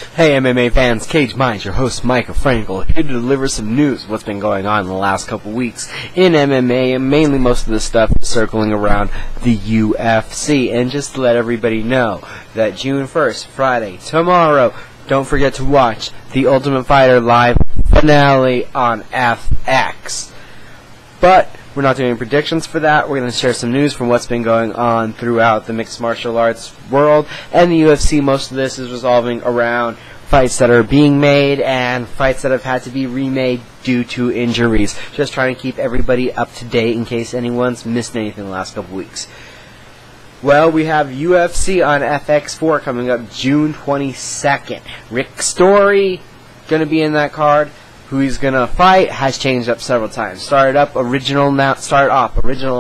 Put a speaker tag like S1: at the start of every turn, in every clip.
S1: Hey MMA fans, Cage Minds, your host Michael Frankel, here to deliver some news of what's been going on in the last couple weeks in MMA, and mainly most of the stuff circling around the UFC. And just to let everybody know that June 1st, Friday, tomorrow, don't forget to watch the Ultimate Fighter live finale on FX. But we're not doing predictions for that. We're going to share some news from what's been going on throughout the mixed martial arts world and the UFC. Most of this is revolving around fights that are being made and fights that have had to be remade due to injuries. Just trying to keep everybody up to date in case anyone's missed anything the last couple weeks. Well, we have UFC on FX4 coming up June 22nd. Rick Story going to be in that card. Who he's going to fight has changed up several times. Started off original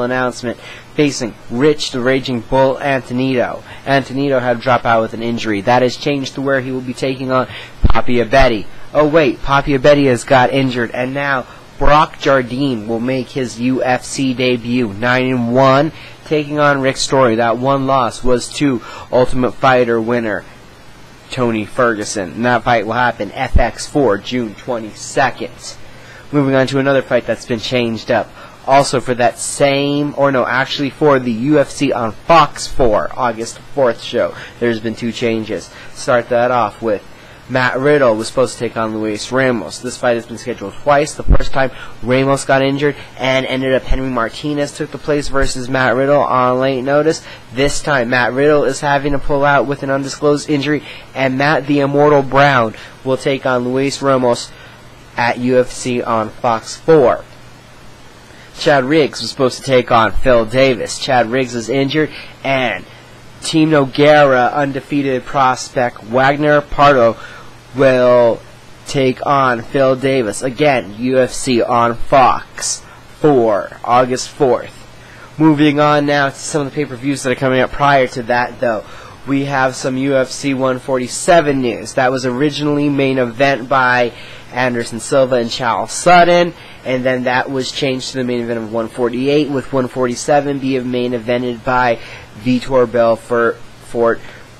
S1: announcement facing Rich the Raging Bull Antonito. Antonito had to drop out with an injury. That has changed to where he will be taking on Papi Abedi. Oh wait, Papi Abedi has got injured, and now Brock Jardine will make his UFC debut, 9-1, taking on Rick Story. That one loss was to Ultimate Fighter winner Tony Ferguson, and that fight will happen FX4 June 22nd. Moving on to another fight that's been changed up, also for that same, for the UFC on Fox 4 August 4th show. There's been two changes. Start that off with Matt Riddle was supposed to take on Luis Ramos. This fight has been scheduled twice. The first time Ramos got injured and ended up Henry Martinez took the place versus Matt Riddle on late notice. This time Matt Riddle is having to pull out with an undisclosed injury, and Matt the Immortal Brown will take on Luis Ramos at UFC on Fox 4. Chad Riggs was supposed to take on Phil Davis. Chad Riggs is injured, and Team Nogueira undefeated prospect Wagner Pardo will take on Phil Davis. Again, UFC on Fox 4, August 4th. Moving on now to some of the pay-per-views that are coming up prior to that, though. We have some UFC 147 news. That was originally main event by Anderson Silva and Charles Sutton, and then that was changed to the main event of 148, with 147 being main evented by Vitor Belfort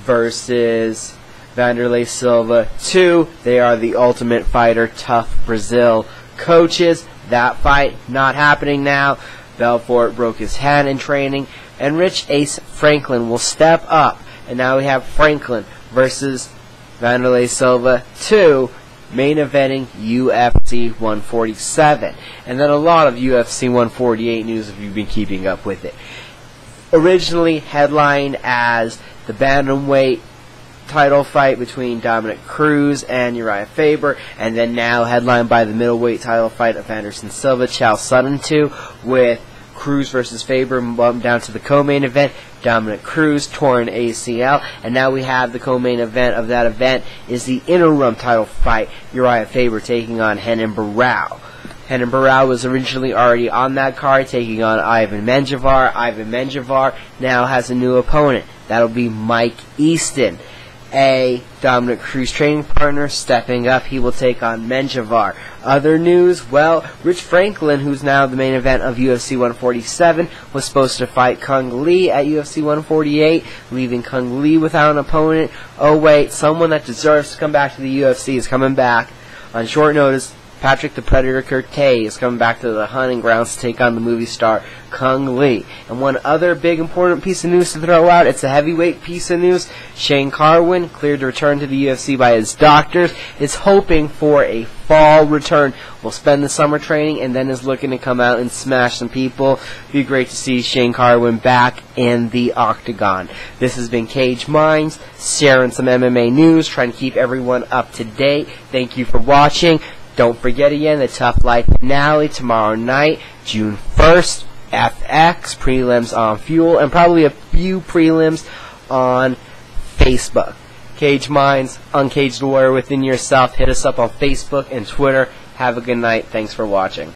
S1: versus Vanderlei Silva 2. They are the Ultimate Fighter Tough Brazil coaches. That fight not happening now. Belfort broke his hand in training, and Rich Ace Franklin will step up. And now we have Franklin versus Vanderlei Silva 2, main eventing UFC 147. And then a lot of UFC 148 news if you've been keeping up with it. Originally headlined as the bantamweight title fight between Dominic Cruz and Uriah Faber, and then now headlined by the middleweight title fight of Anderson Silva, Charles Sutton 2, with Cruz versus Faber bumped down to the co-main event. Dominic Cruz torn ACL, and now we have the co-main event of that event is the interim title fight, Uriah Faber taking on Renan Barão. Renan Barão was originally already on that card, taking on Ivan Menjivar. Ivan Menjivar now has a new opponent. That'll be Mike Easton, a Dominic Cruz training partner, stepping up. He will take on Menjivar. Other news, well, Rich Franklin, who's now the main event of UFC 147, was supposed to fight Kung Lee at UFC 148, leaving Kung Lee without an opponent. Oh wait, someone that deserves to come back to the UFC is coming back on short notice. Patrick the Predator Kirkay is coming back to the hunting grounds to take on the movie star Kung Lee. And one other big important piece of news to throw out, it's a heavyweight piece of news. Shane Carwin, cleared to return to the UFC by his doctors, is hoping for a fall return. Will spend the summer training and then is looking to come out and smash some people. Be great to see Shane Carwin back in the octagon. This has been Cage Minds, sharing some MMA news, trying to keep everyone up to date. Thank you for watching. Don't forget again, the Tough Life finale tomorrow night, June 1st, FX, prelims on Fuel, and probably a few prelims on Facebook. Cage Minds, Uncaged Warrior Within Yourself. Hit us up on Facebook and Twitter. Have a good night. Thanks for watching.